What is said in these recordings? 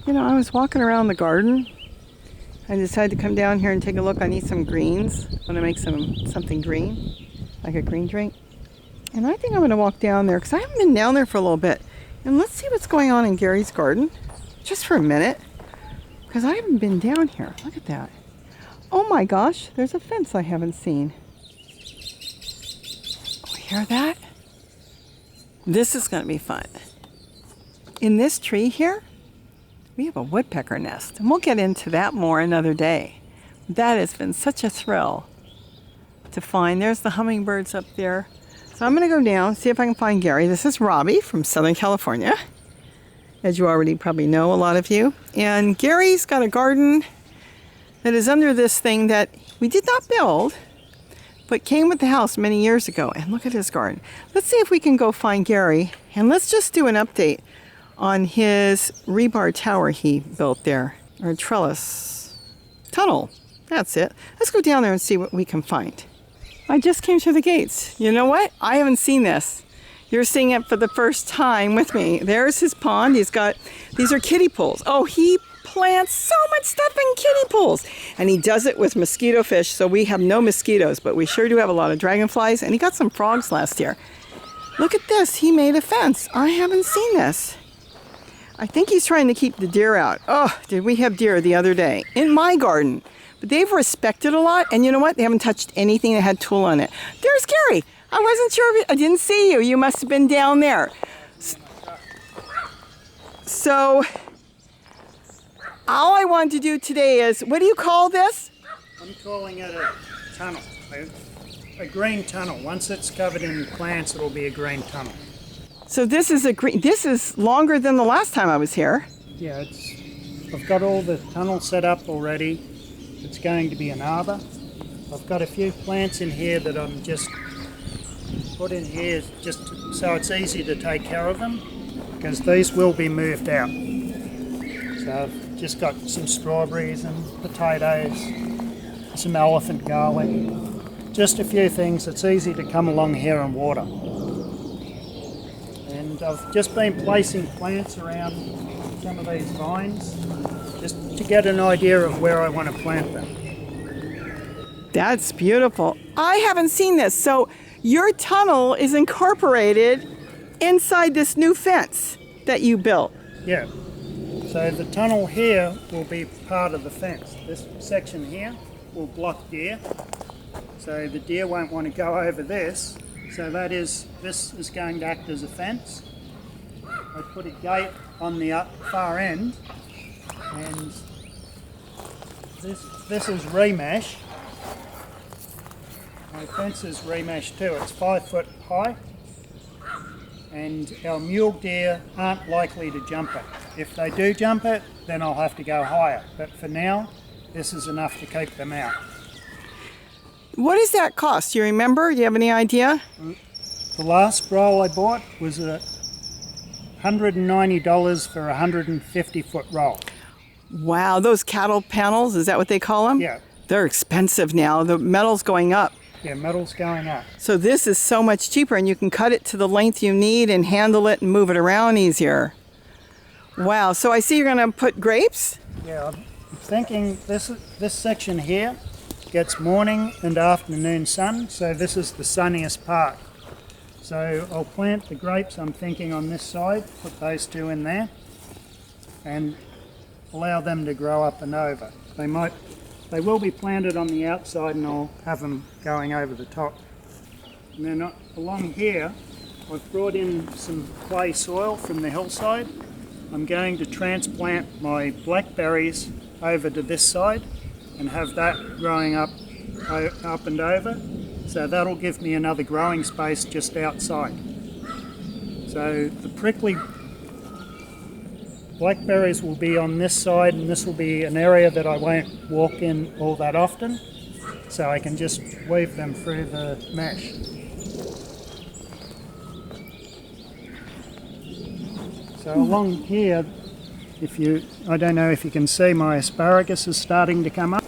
You know, I was walking around the garden. I decided to come down here and take a look. I need some greens. I want to make something green, like a green drink. And I think I'm going to walk down there because I haven't been down there for a little bit. And let's see what's going on in Gary's garden, just for a minute, because I haven't been down here. Look at that. Oh my gosh, there's a fence I haven't seen. Oh, hear that? This is going to be fun. In this tree here, we have a woodpecker nest, and we'll get into that more another day. That has been such a thrill to find. There's the hummingbirds up there. So I'm going to go down, see if I can find Gary. This is Robbie from Southern California, as you already probably know, a lot of you. And Gary's got a garden that is under this thing that we did not build, but came with the house many years ago. And look at his garden. Let's see if we can go find Gary, and let's just do an update on his rebar tower he built there, or trellis tunnel. That's it. Let's go down there and see what we can find. I just came through the gates. You know what? I haven't seen this. You're seeing it for the first time with me. There's his pond. He's got, these are kiddie pools. Oh, he plants so much stuff in kiddie pools. And he does it with mosquito fish, so we have no mosquitoes, but we sure do have a lot of dragonflies, and he got some frogs last year. Look at this. He made a fence. I haven't seen this. I think he's trying to keep the deer out. Oh, did we have deer the other day in my garden? But they've respected a lot, and you know what? They haven't touched anything that had tool on it. There's Gary. I wasn't sure. I didn't see you. You must have been down there. So, all I wanted to do today is, what do you call this? I'm calling it a tunnel, a green tunnel. Once it's covered in plants, it'll be a green tunnel. So this is this is longer than the last time I was here. Yeah, I've got all the tunnel set up already. It's going to be an arbor. I've got a few plants in here that I'm just put in here just so it's easy to take care of them, because these will be moved out. So I've just got some strawberries and potatoes, some elephant garlic, just a few things that's easy to come along here and water. And I've just been placing plants around some of these vines just to get an idea of where I want to plant them. That's beautiful. I haven't seen this. So your tunnel is incorporated inside this new fence that you built. Yeah. So the tunnel here will be part of the fence. This section here will block deer. So the deer won't want to go over this. So this is going to act as a fence. I put a gate on the far end, and this is remesh. My fence is remesh too. It's 5 foot high, and our mule deer aren't likely to jump it. If they do jump it, then I'll have to go higher. But for now, this is enough to keep them out. What does that cost? Do you remember? Do you have any idea? The last roll I bought was $190 for a 150-foot roll. Wow, those cattle panels, is that what they call them? Yeah. They're expensive now. The metal's going up. Yeah, metal's going up. So this is so much cheaper, and you can cut it to the length you need and handle it and move it around easier. Wow, so I see you're going to put grapes? Yeah, I'm thinking this section here gets morning and afternoon sun, so this is the sunniest part. So I'll plant the grapes, I'm thinking, on this side, put those two in there, and allow them to grow up and over. They will be planted on the outside, and I'll have them going over the top. And then along here, I've brought in some clay soil from the hillside. I'm going to transplant my blackberries over to this side and have that growing up and over. So that'll give me another growing space just outside. So the prickly blackberries will be on this side, and this will be an area that I won't walk in all that often, so I can just weave them through the mesh. So along here, I don't know if you can see, my asparagus is starting to come up.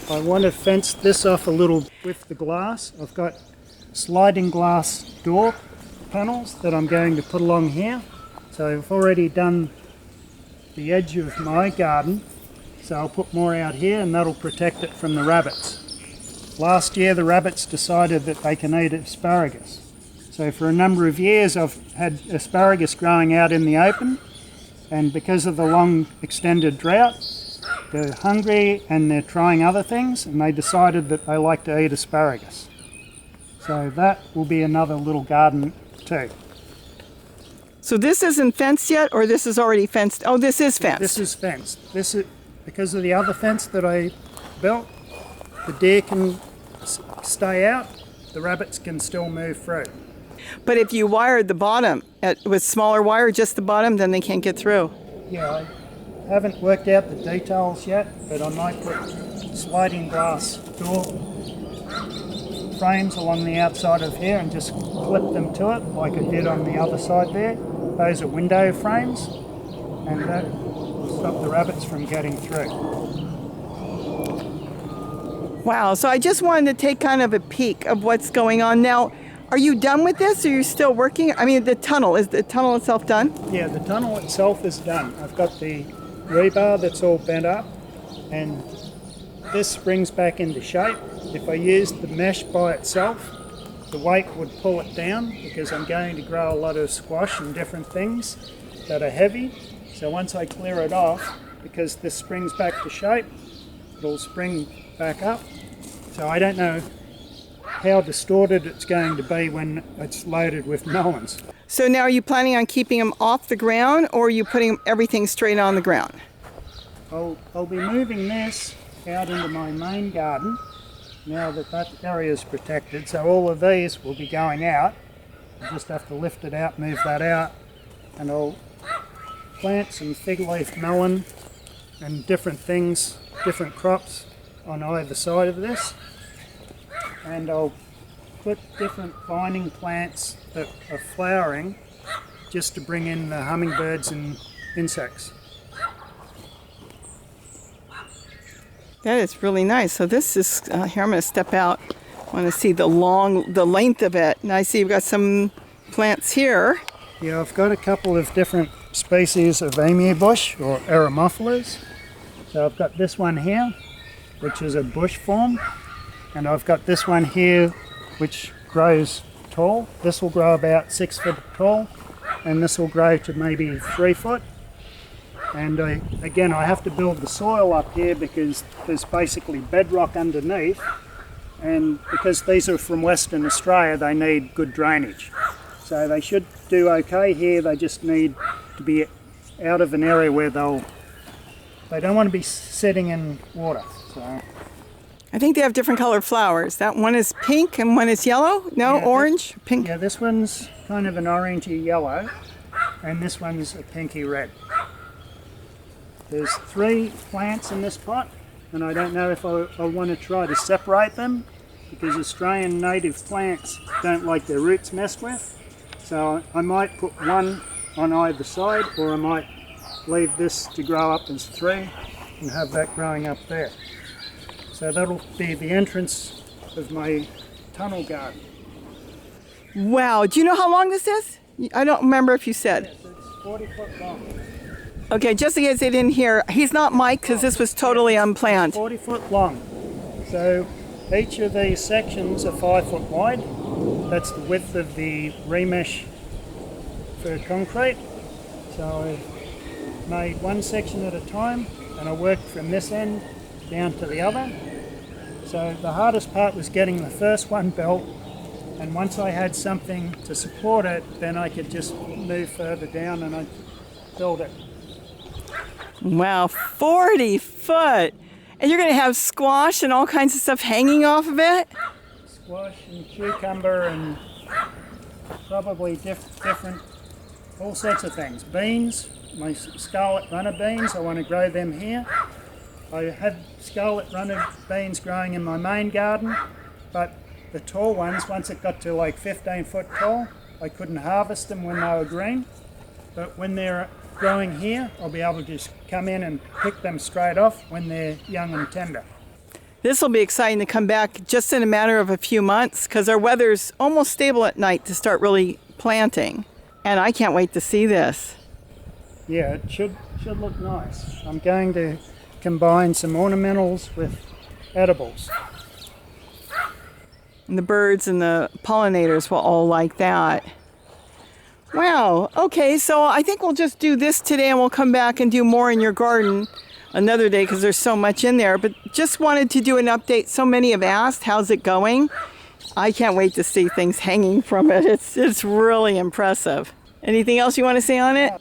I want to fence this off a little with the glass. I've got sliding glass door panels that I'm going to put along here. So I've already done the edge of my garden, so I'll put more out here and that'll protect it from the rabbits. Last year the rabbits decided that they can eat asparagus. So for a number of years I've had asparagus growing out in the open, and because of the long extended drought, they're hungry and they're trying other things, and they decided that they like to eat asparagus. So that will be another little garden too. So this isn't fenced yet, or this is already fenced? Oh, this is fenced. This is fenced. This is because of the other fence that I built. The deer can stay out, the rabbits can still move through. But if you wired the bottom with smaller wire, just the bottom, then they can't get through. Yeah, I haven't worked out the details yet, but I might put sliding glass door frames along the outside of here and just clip them to it like I did on the other side there. Those are window frames, and that will stop the rabbits from getting through. Wow, so I just wanted to take kind of a peek of what's going on now. Are you done with this, or are you still working? I mean, is the tunnel itself done? Yeah, the tunnel itself is done. I've got the rebar that's all bent up, and this springs back into shape. If I used the mesh by itself, the weight would pull it down because I'm going to grow a lot of squash and different things that are heavy. So once I clear it off, because this springs back to shape, it'll spring back up. So I don't know how distorted it's going to be when it's loaded with melons. So now are you planning on keeping them off the ground, or are you putting everything straight on the ground? I'll be moving this out into my main garden now that that area is protected. So all of these will be going out. I just have to lift it out, move that out, and I'll plant some fig leaf melon and different things, different crops on either side of this. And I'll put different vining plants that are flowering just to bring in the hummingbirds and insects. That is really nice. So this is, here I'm going to step out. I want to see the length of it. And I see you've got some plants here. Yeah, I've got a couple of different species of emu bush or aramophilas. So I've got this one here, which is a bush form. And I've got this one here, which grows tall. This will grow about 6 foot tall, and this will grow to maybe 3 foot. And again, I have to build the soil up here because there's basically bedrock underneath. And because these are from Western Australia, they need good drainage. So they should do okay here. They just need to be out of an area where they don't want to be sitting in water. So I think they have different colored flowers. That one is pink and one is yellow? No, yeah, orange? Pink? Yeah, this one's kind of an orangey yellow, and this one's a pinky red. There's 3 plants in this pot, and I don't know if I want to try to separate them because Australian native plants don't like their roots messed with. So I might put one on either side, or I might leave this to grow up as 3 and have that growing up there. So that'll be the entrance of my tunnel garden. Wow, do you know how long this is? I don't remember if you said. Yes, it's 40 foot long. Okay, just in case they didn't hear, he's not Mike because this was totally unplanned. 40 foot long. So each of these sections are 5 foot wide. That's the width of the remesh for concrete. So I've made one section at a time, and I worked from this end down to the other. So the hardest part was getting the first one built, and once I had something to support it, then I could just move further down and I'd build it. Wow, 40 foot! And you're going to have squash and all kinds of stuff hanging off of it? Squash and cucumber and probably different, all sorts of things. Beans, my scarlet runner beans, I want to grow them here. I had scarlet runner beans growing in my main garden, but the tall ones, once it got to like 15 foot tall, I couldn't harvest them when they were green. But when they're growing here, I'll be able to just come in and pick them straight off when they're young and tender. This will be exciting to come back just in a matter of a few months because our weather's almost stable at night to start really planting. And I can't wait to see this. Yeah, it should should look nice. I'm going to combine some ornamentals with edibles. And the birds and the pollinators will all like that. Wow. Okay, so I think we'll just do this today and we'll come back and do more in your garden another day because there's so much in there. But just wanted to do an update. So many have asked, how's it going? I can't wait to see things hanging from it. It's really impressive. Anything else you want to say on it?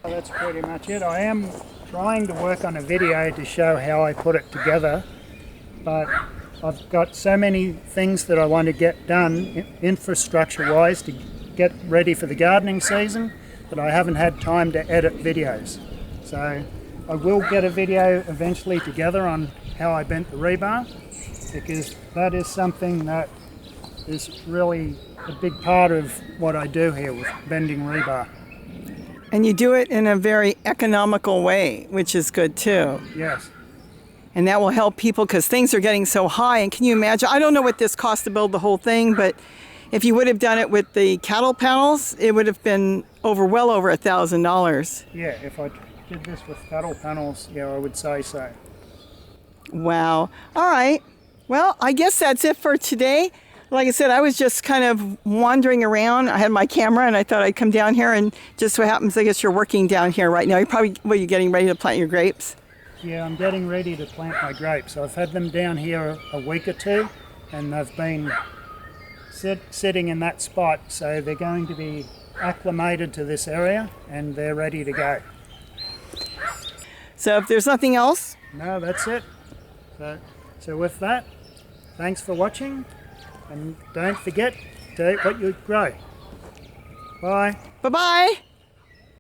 That's pretty much it. I am trying to work on a video to show how I put it together, but I've got so many things that I want to get done infrastructure-wise to get ready for the gardening season that I haven't had time to edit videos. So I will get a video eventually together on how I bent the rebar, because that is something that is really a big part of what I do here with bending rebar. And you do it in a very economical way, which is good too. Yes. And that will help people because things are getting so high. And can you imagine? I don't know what this cost to build the whole thing, but if you would have done it with the cattle panels, it would have been well over $1,000. Yeah, if I did this with cattle panels, yeah, I would say so. Wow. All right. Well, I guess that's it for today. Like I said, I was just kind of wandering around. I had my camera and I thought I'd come down here, and just so happens, I guess you're working down here right now. You're getting ready to plant your grapes? Yeah, I'm getting ready to plant my grapes. I've had them down here a week or two, and they've been sitting in that spot, so they're going to be acclimated to this area and they're ready to go. So if there's nothing else? No, that's it. So with that, thanks for watching, and don't forget to eat what you grow. Bye. Bye-bye.